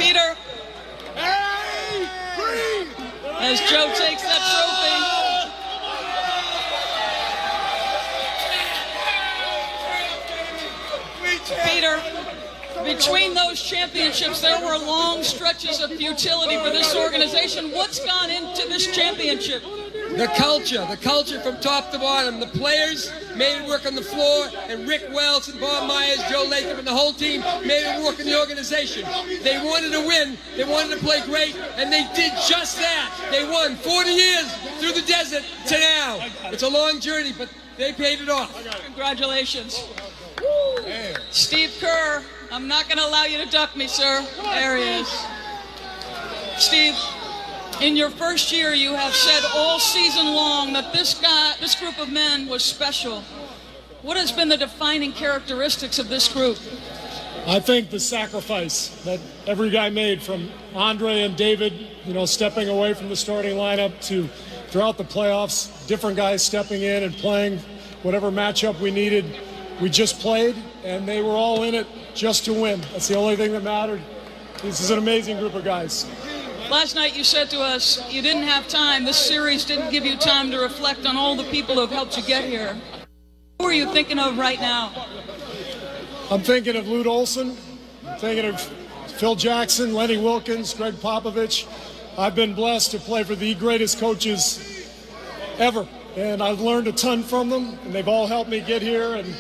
Peter. As Joe takes that trophy. Peter, between those championships, there were long stretches of futility for this organization. What's gone into this championship? The culture from top to bottom. The players made it work on the floor, and Rick Welch and Bob Myers, Joe Latham, and the whole team made it work in the organization. They wanted to win, they wanted to play great, and they did just that. They won 40 years through the desert to now. It's a long journey, but they paid it off. Congratulations. Steve Kerr, I'm not going to allow you to duck me, sir. There he is. Steve, in your first year, you have said all season long that this group of men was special. What has been the defining characteristics of this group? I think the sacrifice that every guy made, from Andre and David, stepping away from the starting lineup, to throughout the playoffs, different guys stepping in and playing whatever matchup we needed. We just played, and they were all in it just to win. That's the only thing that mattered. This is an amazing group of guys. Last night you said to us you didn't have time. This series didn't give you time to reflect on all the people who have helped you get here. Who are you thinking of right now? I'm thinking of Lute Olson. I'm thinking of Phil Jackson, Lenny Wilkins, Greg Popovich. I've been blessed to play for the greatest coaches ever, and I've learned a ton from them, and they've all helped me get here. And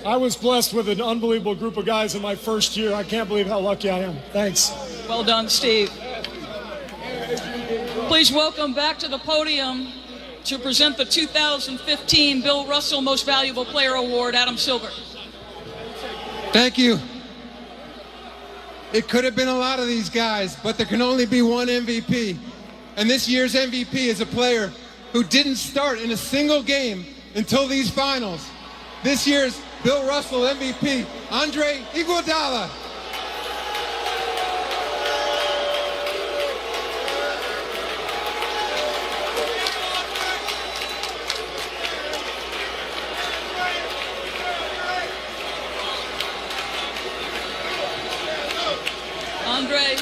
I was blessed with an unbelievable group of guys in my first year. I can't believe how lucky I am. Thanks. Well done, Steve. Please welcome back to the podium to present the 2015 Bill Russell Most Valuable Player Award, Adam Silver. Thank you. It could have been a lot of these guys, but there can only be one MVP. And this year's MVP is a player who didn't start in a single game until these finals. This year's Bill Russell MVP, Andre Iguodala. Andre,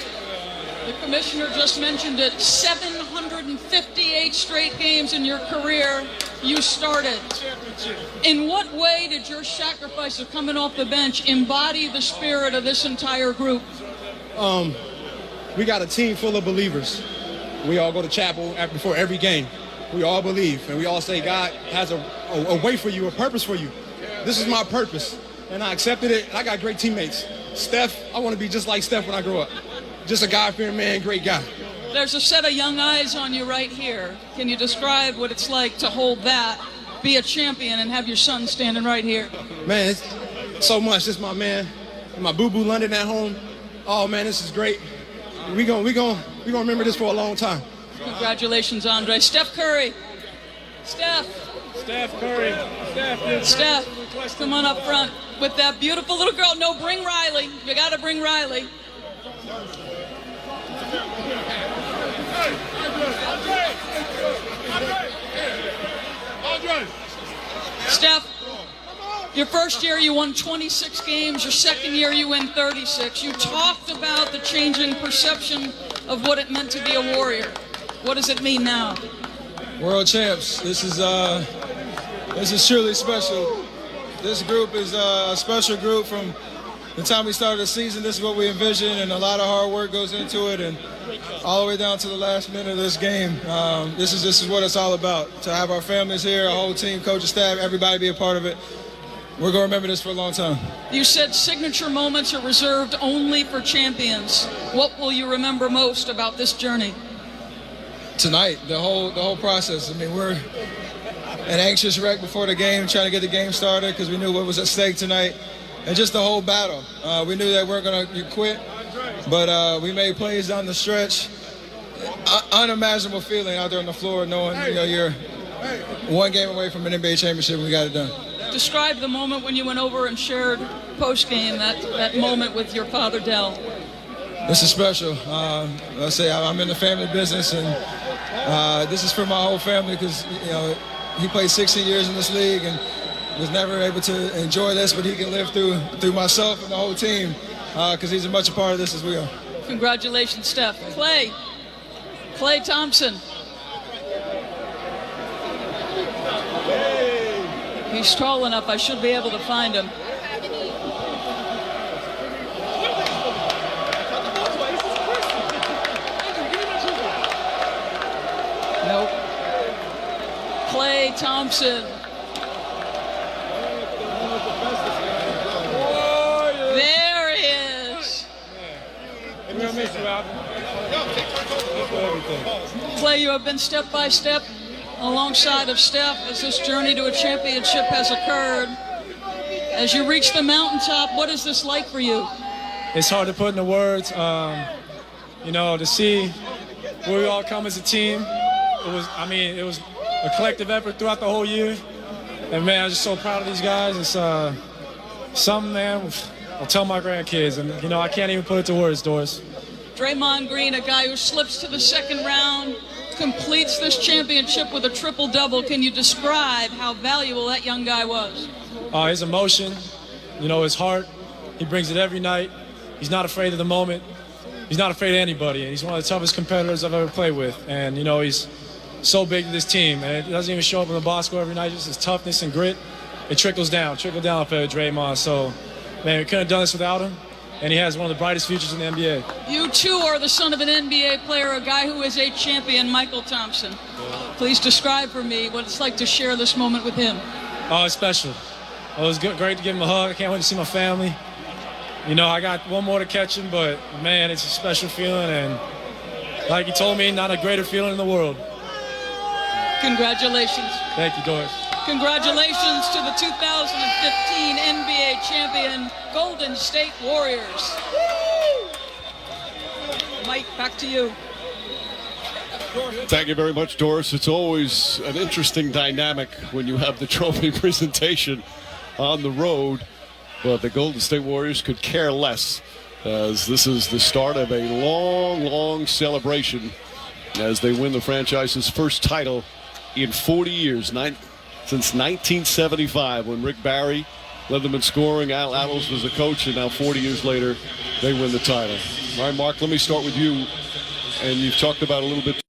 the commissioner just mentioned it, 758 straight games in your career you started. In what way did your sacrifice of coming off the bench embody the spirit of this entire group? We got a team full of believers. We all go to chapel before every game. We all believe, and we all say God has a way for you, a purpose for you. This is my purpose, and I accepted it. I got great teammates. Steph, I want to be just like Steph when I grow up. Just a God-fearing man, great guy. There's a set of young eyes on you right here. Can you describe what it's like to hold that, be a champion, and have your son standing right here? Man, it's so much. This is my man, my boo-boo London at home. Oh man, this is great. We gonna remember this for a long time. Congratulations, Andre. Steph Curry. Steph, come on up front with that beautiful little girl. No, bring Riley. You got to bring Riley. Steph, your first year you won 26 games. Your second year you win 36. You talked about the changing perception of what it meant to be a Warrior. What does it mean now? World champs. This is truly special. This group is a special group. From the time we started the season, this is what we envisioned, and a lot of hard work goes into it, and all the way down to the last minute of this game. This is what it's all about. To have our families here, our whole team, coaching staff, everybody be a part of it. We're going to remember this for a long time. You said signature moments are reserved only for champions. What will you remember most about this journey? Tonight, the whole process. I mean, we're an anxious wreck before the game, trying to get the game started because we knew what was at stake tonight. And just the whole battle. We knew that we weren't going to quit, but we made plays down the stretch. Unimaginable feeling out there on the floor, knowing you're one game away from an NBA championship. And we got it done. Describe the moment when you went over and shared post-game, that moment with your father, Dell. This is special. I say I'm in the family business, and this is for my whole family because he played 16 years in this league and was never able to enjoy this, but he can live through myself and the whole team because he's as much a part of this as we are. Congratulations, Steph. Klay Thompson. He's tall enough, I should be able to find him. Nope. Klay Thompson. There he is. Klay, you have been step by step alongside of Steph as this journey to a championship has occurred. As you reach the mountaintop, what is this like for you? It's hard to put into words. You know, to see where we all come as a team. It was a collective effort throughout the whole year. And man, I'm just so proud of these guys. It's something, man, I'll tell my grandkids. And, you know, I can't even put it to words, Doris. Draymond Green, a guy who slips to the second round, completes this championship with a triple-double. Can you describe how valuable that young guy was? His emotion, you know, his heart. He brings it every night. He's not afraid of the moment. He's not afraid of anybody. And he's one of the toughest competitors I've ever played with. And, you know, he's so big to this team. And it doesn't even show up in the box score every night. Just his toughness and grit. It trickles down for Draymond. So, man, we couldn't have done this without him. And he has one of the brightest futures in the NBA. You, too, are the son of an NBA player, a guy who is a champion, Michael Thompson. Please describe for me what it's like to share this moment with him. Oh, it's special. It was great to give him a hug. I can't wait to see my family. You know, I got one more to catch him, but, man, it's a special feeling. And like he told me, not a greater feeling in the world. Congratulations. Thank you, Doris. Congratulations to the 2015 NBA champion Golden State Warriors. Mike, back to you. Thank you very much, Doris. It's always an interesting dynamic when you have the trophy presentation on the road, but the Golden State Warriors could care less, as this is the start of a long, long celebration as they win the franchise's first title in 40 years, since 1975, when Rick Barry led them in scoring. Al Attles was the coach, and now 40 years later, they win the title. All right, Mark, let me start with you. And you've talked about a little bit